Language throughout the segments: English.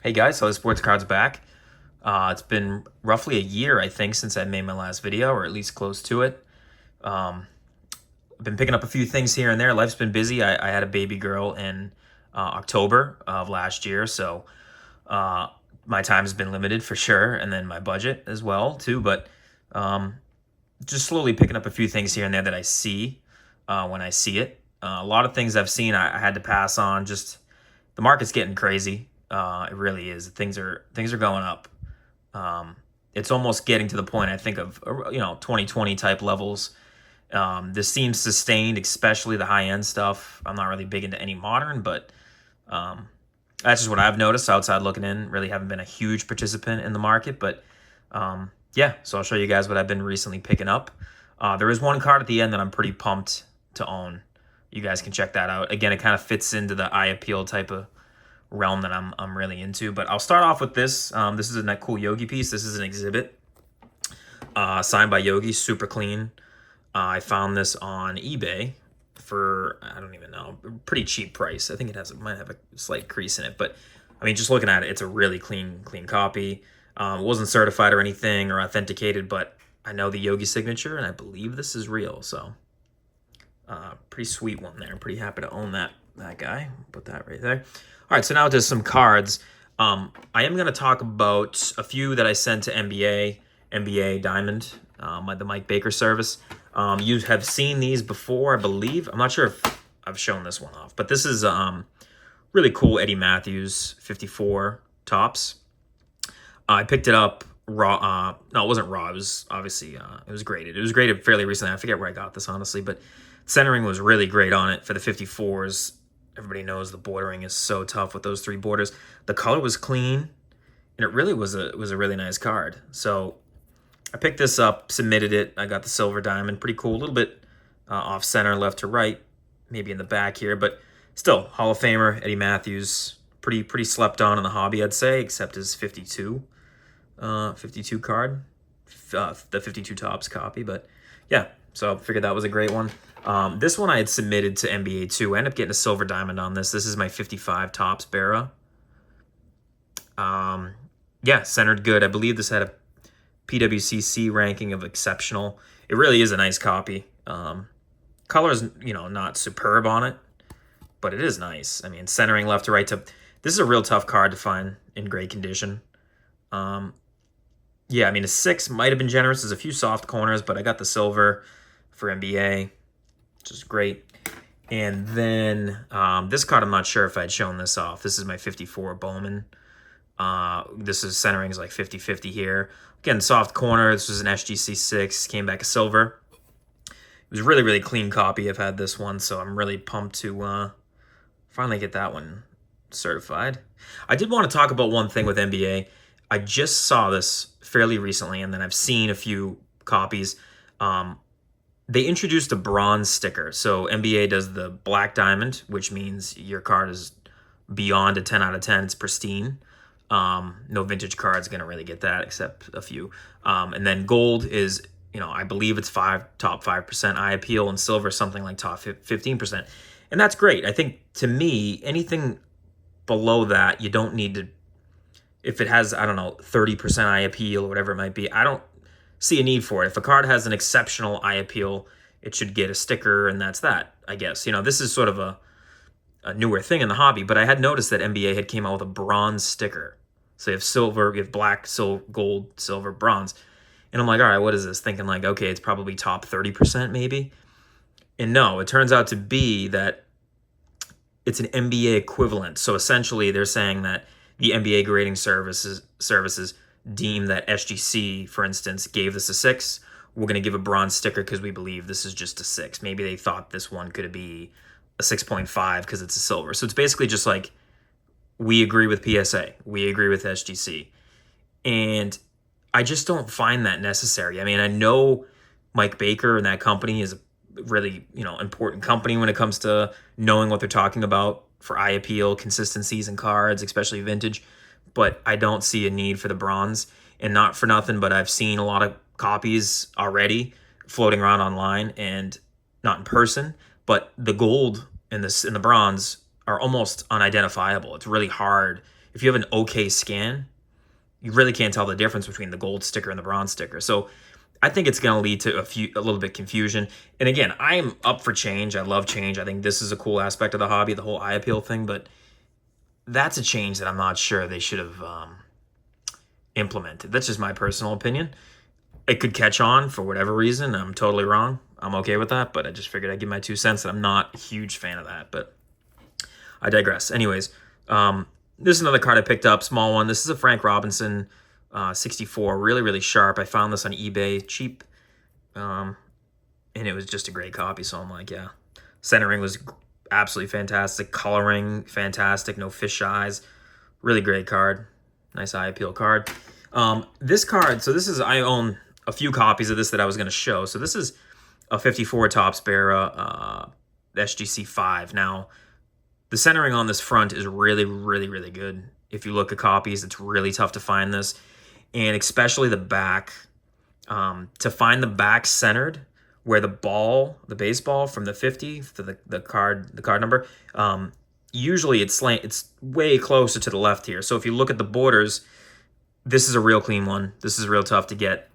Hey guys, so the sports card's back. It's been roughly a year, I think, since I made my last video, or at least close to it. Um, I've been picking up a few things here and there. Life's been busy. I had a baby girl in October of last year, so uh, my time has been limited for sure, and then my budget as well too. But um, just slowly picking up a few things here and there that I see when I see it. A lot of things I've seen I had to pass on. Just the market's getting crazy. It really is. Things are going up. It's almost getting to the point I think of 2020 type levels. This seems sustained, especially the high end stuff. I'm not really big into any modern, but um, that's just what I've noticed outside looking in. Really haven't been a huge participant in the market, but yeah. So I'll show you guys what I've been recently picking up. There is one card at the end that I'm pretty pumped to own. You guys can check that out. Again, it kind of fits into the eye appeal type of realm that I'm really into. But I'll start off with this. This is a cool Yogi piece. This is an exhibit signed by Yogi, super clean. I found this on eBay for, I don't even know, pretty cheap price. I think it might have a slight crease in it, but I mean, just looking at it, it's a really clean copy. It wasn't certified or anything or authenticated, but I know the Yogi signature, and I believe this is real. So pretty sweet one there. I'm pretty happy to own that guy. Put that right there. All right, so now to some cards. I am going to talk about a few that I sent to MBA Diamond, the Mike Baker service. You have seen these before, I believe. I'm not sure if I've shown this one off, but this is really cool Eddie Matthews 54 tops. I picked it up raw. No, it wasn't raw. It was obviously it was graded. It was graded fairly recently. I forget where I got this, honestly, but centering was really great on it for the 54s. Everybody knows the bordering is so tough with those three borders. The color was clean, and it really was a really nice card. So I picked this up, submitted it. I got the silver diamond, pretty cool. A little bit off center, left to right, maybe in the back here, but still Hall of Famer Eddie Matthews. Pretty slept on in the hobby, I'd say, except his 52 card, the 52 tops copy. But yeah, so I figured that was a great one. This one I had submitted to MBA too. I ended up getting a silver diamond on this. This is my 55 tops Barra. Yeah, centered good. I believe this had a PWCC ranking of exceptional. It really is a nice copy. Color is, not superb on it, but it is nice. I mean, centering left to right to... This is a real tough card to find in great condition. Yeah, I mean, a 6 might have been generous. There's a few soft corners, but I got the silver for MBA, which is great. And then this card, I'm not sure if I'd shown this off. This is my 54 Bowman. This is centering is like 50-50 here. Again, soft corner. This was an SGC 6. Came back a silver. It was a really, really clean copy. I've had this one, so I'm really pumped to finally get that one certified. I did want to talk about one thing with MBA. I just saw this fairly recently, and then I've seen a few copies. They introduced a bronze sticker. So MBA does the black diamond, which means your card is beyond a 10 out of 10. It's pristine. No vintage card's going to really get that except a few. And then gold is, I believe it's top 5% eye appeal, and silver something like top 15%. And that's great. I think, to me, anything below that, you don't need to, if it has, 30% eye appeal or whatever it might be, I don't see a need for it. If a card has an exceptional eye appeal, it should get a sticker, and that's that, I guess. This is sort of a newer thing in the hobby, but I had noticed that NBA had came out with a bronze sticker. So you have silver, you have black, gold, silver, bronze. And I'm like, all right, what is this? Thinking like, okay, it's probably top 30% maybe. And no, it turns out to be that it's an MBA equivalent. So essentially they're saying that the MBA grading services deem that SGC, for instance, gave this a 6. We're going to give a bronze sticker because we believe this is just a 6. Maybe they thought this one could be a 6.5 because it's a silver. So it's basically just like, we agree with PSA. We agree with SGC. And I just don't find that necessary. I mean, I know Mike Baker and that company is a really, important company when it comes to knowing what they're talking about for eye appeal, consistencies in cards, especially vintage. But I don't see a need for the bronze. And not for nothing, but I've seen a lot of copies already floating around online, and not in person. But the gold and the bronze are almost unidentifiable. It's really hard if you have an okay scan, you really can't tell the difference between the gold sticker and the bronze sticker. So I think it's going to lead to a little bit confusion. And again, I am up for change. I love change. I think this is a cool aspect of the hobby, the whole eye appeal thing. But that's a change that I'm not sure they should have implemented. That's just my personal opinion. It could catch on for whatever reason. I'm totally wrong. I'm okay with that. But I just figured I'd give my 2 cents. And I'm not a huge fan of that. But I digress. Anyways, this is another card I picked up, small one. This is a Frank Robinson 64, really, really sharp. I found this on eBay, cheap, and it was just a great copy. So I'm like, yeah. Centering was absolutely fantastic. Coloring, fantastic. No fish eyes. Really great card. Nice eye appeal card. This card, so this is, I own a few copies of this that I was going to show. So this is a 54 Topps Barra SGC 5. Now, the centering on this front is really, really, really good. If you look at copies, it's really tough to find this. And especially the back. To find the back centered, where the ball, the baseball from the 50 to the card number, usually it's way closer to the left here. So if you look at the borders, this is a real clean one. This is real tough to get.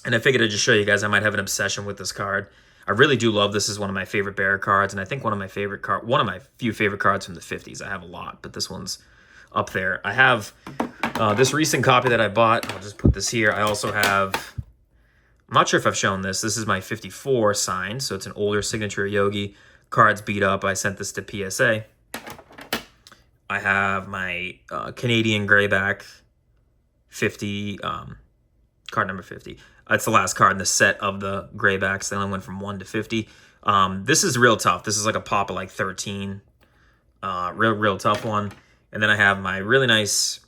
And I figured I'd just show you guys, I might have an obsession with this card. I really do love this. Is one of my favorite Bear cards, and I think one of my few favorite cards from the 50s. I have a lot, but this one's up there. I have this recent copy that I bought. I'll just put this here. I also have, I'm not sure if I've shown this. This is my 54 signed, so it's an older signature Yogi. Card's beat up. I sent this to PSA. I have my Canadian Grayback 50, card number 50. That's the last card in the set of the Graybacks. They only went from 1 to 50. This is real tough. This is like a pop of like 13. Real tough one. And then I have my really nice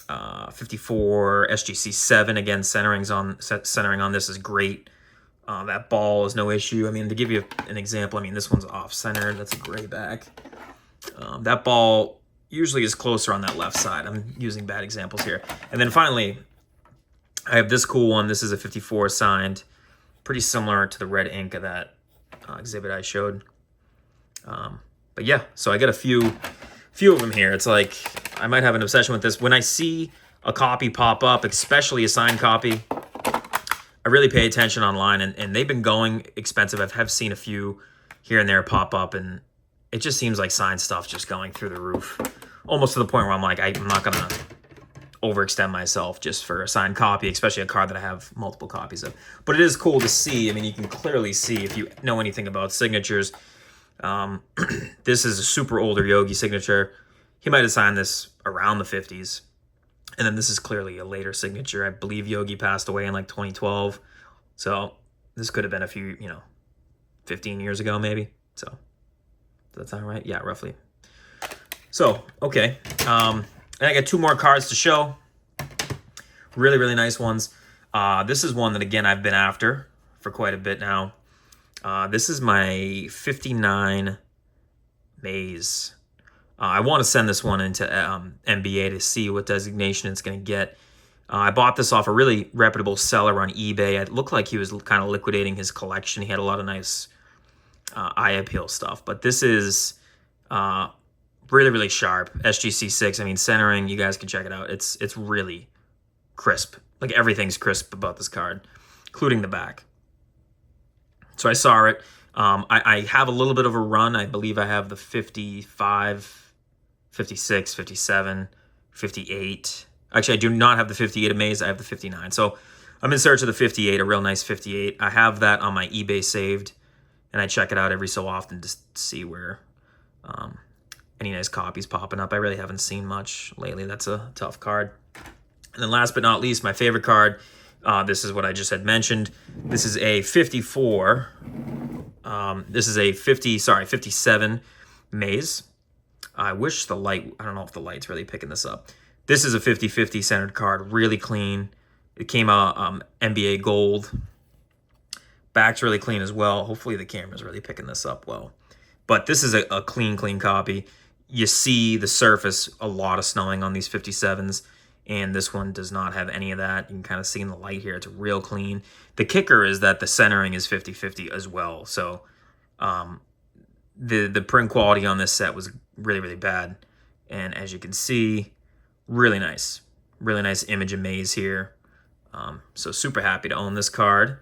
54 SGC 7. Again, centering on this is great. That ball is no issue. I mean, to give you an example, I mean, this one's off-centered. That's a Grayback. That ball usually is closer on that left side. I'm using bad examples here. And then finally, I have this cool one. This is a 54 signed, pretty similar to the red ink of that exhibit I showed. But yeah, so I got a few of them here. It's like I might have an obsession with this. When I see a copy pop up, especially a signed copy, I really pay attention online, and they've been going expensive. I have seen a few here and there pop up, and it just seems like signed stuff just going through the roof, almost to the point where I'm like, I'm not gonna overextend myself just for a signed copy, especially a card that I have multiple copies of. But it is cool to see. I mean, you can clearly see if you know anything about signatures. This is a super older Yogi signature. He might have signed this around the 50s. And then this is clearly a later signature. I believe Yogi passed away in like 2012. So this could have been a few, 15 years ago maybe. So does that sound right? Yeah, roughly. So, okay. And I got 2 more cards to show. Really, really nice ones. This is one that, again, I've been after for quite a bit now. This is my 59 Maze. I want to send this one into MBA to see what designation it's going to get. I bought this off a really reputable seller on eBay. It looked like he was kind of liquidating his collection. He had a lot of nice eye appeal stuff. But this is really, really sharp. SGC 6. I mean, centering, you guys can check it out. It's really crisp. Like, everything's crisp about this card, including the back. So I saw it. I have a little bit of a run. I believe I have the 55, 56, 57, 58. Actually, I do not have the 58 Amaze. I have the 59. So I'm in search of the 58, a real nice 58. I have that on my eBay saved, and I check it out every so often just to see where any nice copies popping up. I really haven't seen much lately. That's a tough card. And then last but not least, my favorite card. This is what I just had mentioned. This is a 54. This is a 57 Maze. I wish the light, I don't know if the light's really picking this up. This is a 50-50 centered card, really clean. It came out MBA gold. Back's really clean as well. Hopefully the camera's really picking this up well. But this is a clean copy. You see the surface, a lot of snowing on these 57s. And this one does not have any of that. You can kind of see in the light here, it's real clean. The kicker is that the centering is 50-50 as well. So the print quality on this set was really, really bad. And as you can see, Really nice. Really nice image amaze here. So super happy to own this card.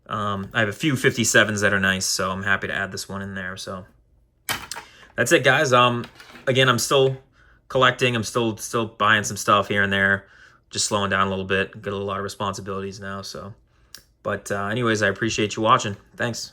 I have a few 57s that are nice, so I'm happy to add this one in there. So that's it, guys. Again, I'm still collecting. I'm still buying some stuff here and there. Just slowing down a little bit. Got a lot of responsibilities now. So, but anyways, I appreciate you watching. Thanks.